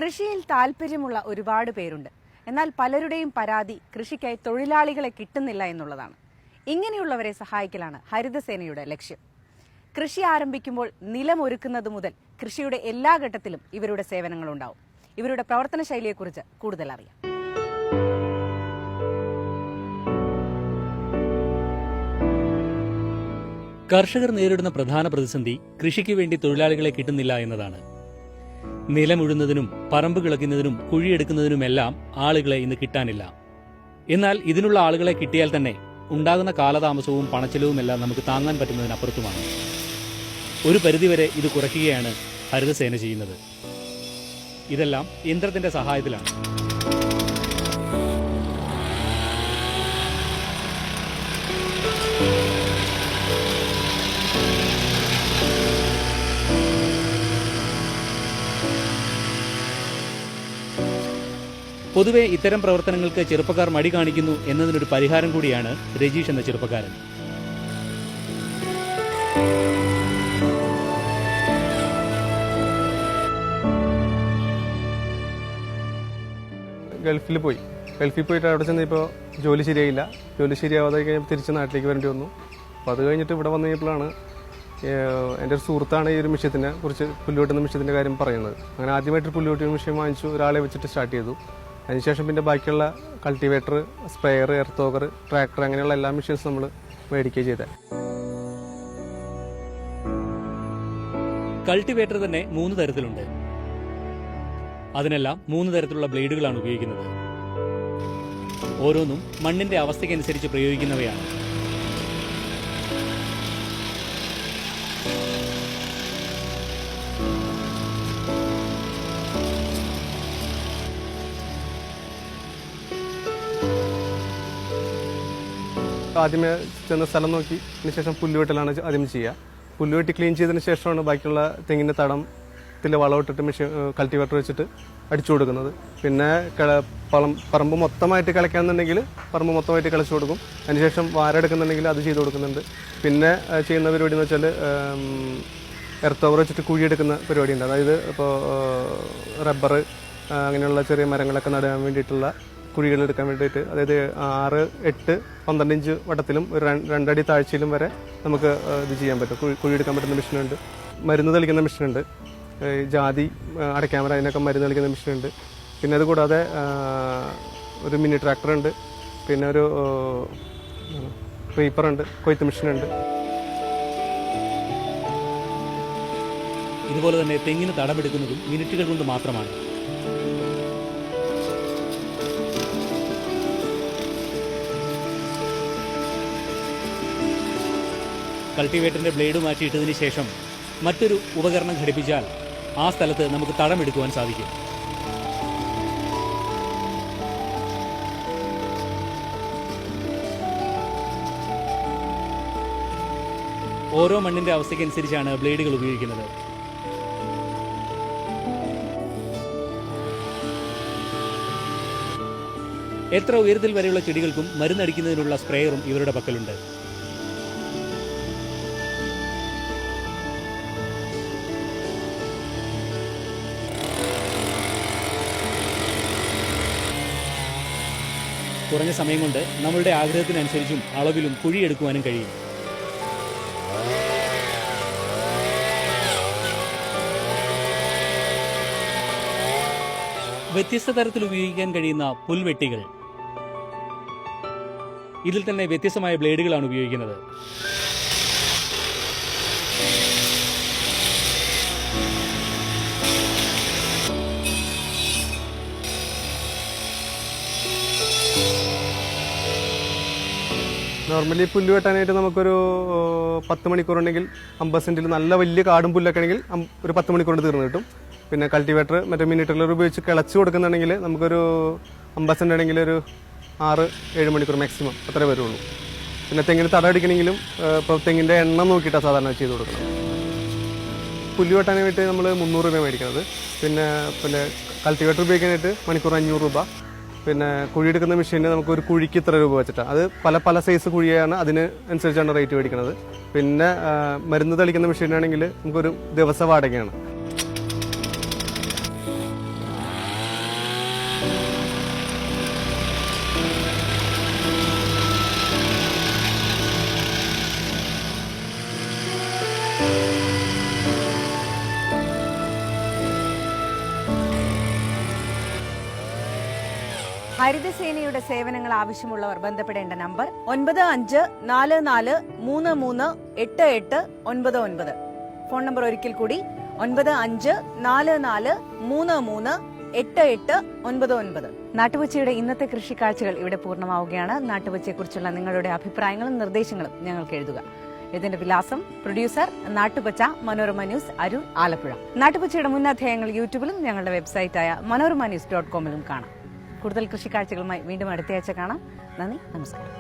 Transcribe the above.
കൃഷിയിൽ താല്പര്യമുള്ള ഒരുപാട് പേരുണ്ട്. എന്നാൽ പലരുടെയും പരാതി കൃഷിക്കായി തൊഴിലാളികളെ കിട്ടുന്നില്ല എന്നുള്ളതാണ്. ഇങ്ങനെയുള്ളവരെ സഹായിക്കലാണ് ഹരിതസേനയുടെ ലക്ഷ്യം. കൃഷി ആരംഭിക്കുമ്പോൾ നിലമൊരുക്കുന്നത് മുതൽ കൃഷിയുടെ എല്ലാ ഘട്ടത്തിലും ഇവരുടെ സേവനങ്ങളുണ്ടാവും. ഇവരുടെ പ്രവർത്തന ശൈലിയെക്കുറിച്ച് കൂടുതൽ അറിയാം. കർഷകർ നേരിടുന്ന പ്രധാന പ്രതിസന്ധി കൃഷിക്ക് വേണ്ടി തൊഴിലാളികളെ കിട്ടുന്നില്ല എന്നതാണ്. നിലമുഴുന്നതിനും പറമ്പ് കിളയ്ക്കുന്നതിനും കുഴിയെടുക്കുന്നതിനുമെല്ലാം ആളുകളെ ഇന്ന് കിട്ടാനില്ല. എന്നാൽ ഇതിനുള്ള ആളുകളെ കിട്ടിയാൽ തന്നെ ഉണ്ടാകുന്ന കാലതാമസവും പണച്ചെലവുമെല്ലാം നമുക്ക് താങ്ങാൻ പറ്റുന്നതിനപ്പുറത്തുമാണ്. ഒരു പരിധിവരെ ഇത് കുറയ്ക്കുകയാണ് ഹരിതസേന ചെയ്യുന്നത്. ഇതെല്ലാം യന്ത്രത്തിന്റെ സഹായത്തിലാണ്. പൊതുവെ ഇത്തരം പ്രവർത്തനങ്ങൾക്ക് ചെറുപ്പക്കാർ മടി കാണിക്കുന്നു എന്നതിനൊരു പരിഹാരം കൂടിയാണ് രജീഷ് എന്ന ചെറുപ്പക്കാരൻ. ഗൾഫിൽ പോയിട്ട് അവിടെ ചെന്ന് ഇപ്പോൾ ജോലി ശരിയായില്ല. ജോലി ശരിയാവാതെ കഴിഞ്ഞപ്പോൾ തിരിച്ച് നാട്ടിലേക്ക് വരേണ്ടി വന്നു. അപ്പോൾ അത് കഴിഞ്ഞിട്ട് ഇവിടെ വന്നു കഴിഞ്ഞപ്പോഴാണ് എൻ്റെ ഒരു സുഹൃത്താണ് ഈ ഒരു മിഷ്യത്തിനെ കുറിച്ച്, പുല്ലുവെട്ടുന്ന മിഷ്യത്തിൻ്റെ കാര്യം പറയുന്നത്. അങ്ങനെ ആദ്യമായിട്ട് പുല്ലുവെട്ടിയ മിഷ്യൻ വാങ്ങിച്ചു, ഒരാളെ വെച്ചിട്ട് സ്റ്റാർട്ട് ചെയ്തു. അതിനുശേഷം പിന്നെ ബാക്കിയുള്ള കൾട്ടിവേറ്റർ, സ്പ്രെയർ, എർത്തോഗർ, ട്രാക്ടർ അങ്ങനെയുള്ള എല്ലാ മെഷീൻസ് നമ്മൾ മേടിക്കുകയും ചെയ്തത്. കൾട്ടിവേറ്റർ തന്നെ 3 തരത്തിലുണ്ട്. അതിനെല്ലാം 3 തരത്തിലുള്ള ബ്ലേഡുകളാണ് ഉപയോഗിക്കുന്നത്. ഓരോന്നും മണ്ണിന്റെ അവസ്ഥയ്ക്കനുസരിച്ച് പ്രയോഗിക്കുന്നവയാണ്. ആദ്യമേ ചെന്ന സ്ഥലം നോക്കി അതിനുശേഷം പുല്ലുവെട്ടലാണ് ആദ്യം ചെയ്യുക. പുല്ലുവെട്ടി ക്ലീൻ ചെയ്തതിന് ശേഷമാണ് ബാക്കിയുള്ള തെങ്ങിൻ്റെ തടത്തിൽ വളമിട്ടിട്ട് മെഷീൻ കൾട്ടിവേറ്റർ വെച്ചിട്ട് അടിച്ചു കൊടുക്കുന്നത്. പിന്നെ പറമ്പ് മൊത്തമായിട്ട് കിളയ്ക്കാന്നുണ്ടെങ്കിൽ പറമ്പ് മൊത്തമായിട്ട് കിളച്ചു കൊടുക്കും. അതിനുശേഷം വാരെടുക്കുന്നുണ്ടെങ്കിൽ അത് ചെയ്ത് കൊടുക്കുന്നുണ്ട്. പിന്നെ ചെയ്യുന്ന പരിപാടി എന്ന് വെച്ചാൽ എർത്തോവർ വെച്ചിട്ട് കുഴിയെടുക്കുന്ന പരിപാടി ഉണ്ട്. അതായത് ഇപ്പോൾ റബ്ബർ അങ്ങനെയുള്ള ചെറിയ മരങ്ങളൊക്കെ നടാൻ വേണ്ടിയിട്ടുള്ള കുഴികളെടുക്കാൻ വേണ്ടിയിട്ട്, അതായത് 6, 8, 12 ഇഞ്ച് വട്ടത്തിലും ഒരു 2 അടി താഴ്ചയിലും വരെ നമുക്ക് ഇത് ചെയ്യാൻ പറ്റും. കുഴിയെടുക്കാൻ പറ്റുന്ന മെഷീനുണ്ട്. മരുന്ന് തെളിക്കുന്ന മെഷീനുണ്ട്. ജാതി, അടയ്ക്കാമര അതിനൊക്കെ മരുന്ന് തെളിക്കുന്ന മെഷീനുണ്ട്. പിന്നെ അതുകൂടാതെ ഒരു മിനി ട്രാക്ടറുണ്ട്. പിന്നെ ഒരു റീപ്പറുണ്ട്, കൊയ്ത്ത് മെഷീനുണ്ട്. ഇതുപോലെ തന്നെ തെങ്ങിന് തടമെടുക്കുന്നതും മിനിറ്റുകൾ കൊണ്ട് മാത്രമാണ്. കൾട്ടിവേറ്ററിന്റെ ബ്ലേഡ് മാറ്റിയിട്ടതിന് ശേഷം മറ്റൊരു ഉപകരണം ഘടിപ്പിച്ചാൽ ആ സ്ഥലത്ത് നമുക്ക് തടമെടുക്കുവാൻ സാധിക്കും. ഓരോ മണ്ണിന്റെ അവസ്ഥയ്ക്കനുസരിച്ചാണ് ബ്ലേഡുകൾ ഉപയോഗിക്കുന്നത്. എത്ര ഉയരത്തിൽ വരെയുള്ള ചെടികൾക്കും മരുന്നടിക്കുന്നതിനുള്ള സ്പ്രേയറും ഇവരുടെ പക്കലുണ്ട്. കുറഞ്ഞ സമയം കൊണ്ട് നമ്മളുടെ ആഗ്രഹത്തിനനുസരിച്ചും അളവിലും കുഴിയെടുക്കുവാനും കഴിയും. വ്യത്യസ്ത തരത്തിൽ ഉപയോഗിക്കാൻ കഴിയുന്ന പുൽവെട്ടികൾ. ഇതിൽ തന്നെ വ്യത്യസ്തമായ ബ്ലേഡുകളാണ് ഉപയോഗിക്കുന്നത്. നോർമലി പുല്ല് വെട്ടാനായിട്ട് നമുക്കൊരു 10 മണിക്കൂറുണ്ടെങ്കിൽ 50 സെൻറ്റിൽ നല്ല വലിയ കാടും പുല്ലൊക്കെ ആണെങ്കിൽ ഒരു 10 മണിക്കൂർ കൊണ്ട് തീർന്നു കിട്ടും. പിന്നെ കൾട്ടിവേറ്റർ മറ്റേ മിനി ട്രില്ലർ ഉപയോഗിച്ച് കിളച്ച് കൊടുക്കുന്നുണ്ടെങ്കിൽ നമുക്കൊരു 50 സെൻറ്റ് ആണെങ്കിൽ ഒരു 6-7 മണിക്കൂർ മാക്സിമം അത്രേ വരുള്ളൂ. പിന്നെ തെങ്ങിന് തട അടിക്കണമെങ്കിലും ഇപ്പോൾ തെങ്ങിൻ്റെ എണ്ണം നോക്കിയിട്ടാണ് സാധാരണ ചെയ്ത് കൊടുക്കണം. പുല്ല് വെട്ടാനായിട്ട് നമ്മൾ 300 രൂപ മേടിക്കുന്നത്. പിന്നെ കൾട്ടിവേറ്റർ ഉപയോഗിക്കാനായിട്ട് മണിക്കൂർ 500 രൂപ. പിന്നെ കുഴിയെടുക്കുന്ന മെഷീന് നമുക്ക് ഒരു കുഴിക്ക് ഇത്ര രൂപ വെച്ചിട്ടാണ്. അത് പല സൈസ് കുഴിയാണ്, അതിന് അനുസരിച്ചാണ് റേറ്റ് മേടിക്കുന്നത്. പിന്നെ മരുന്ന് തെളിക്കുന്ന മെഷീനാണെങ്കിൽ നമുക്കൊരു ദിവസ വാടകയാണ്. ഹരിതസേനയുടെ സേവനങ്ങൾ ആവശ്യമുള്ളവർ ബന്ധപ്പെടേണ്ട നമ്പർ 9544388899. ഫോൺ നമ്പർ ഒരിക്കൽ കൂടി 9544338899. നാട്ടുപച്ചയുടെ ഇന്നത്തെ കൃഷിക്കാഴ്ചകൾ ഇവിടെ പൂർണ്ണമാവുകയാണ്. നാട്ടുപച്ചയെക്കുറിച്ചുള്ള നിങ്ങളുടെ അഭിപ്രായങ്ങളും നിർദ്ദേശങ്ങളും ഞങ്ങൾക്ക് എഴുതുക. ഇതിന്റെ വിലാസം പ്രൊഡ്യൂസർ നാട്ടുപച്ച, മനോരമ ന്യൂസ്, അരൂർ, ആലപ്പുഴ. നാട്ടുപച്ചയുടെ മുൻ അധ്യായങ്ങൾ യൂട്യൂബിലും ഞങ്ങളുടെ വെബ്സൈറ്റായ മനോരമ news.com കാണാം. കൂടുതൽ കൃഷിക്കാഴ്ചകളുമായി വീണ്ടും അടുത്തയാഴ്ച കാണാം. നന്ദി, നമസ്കാരം.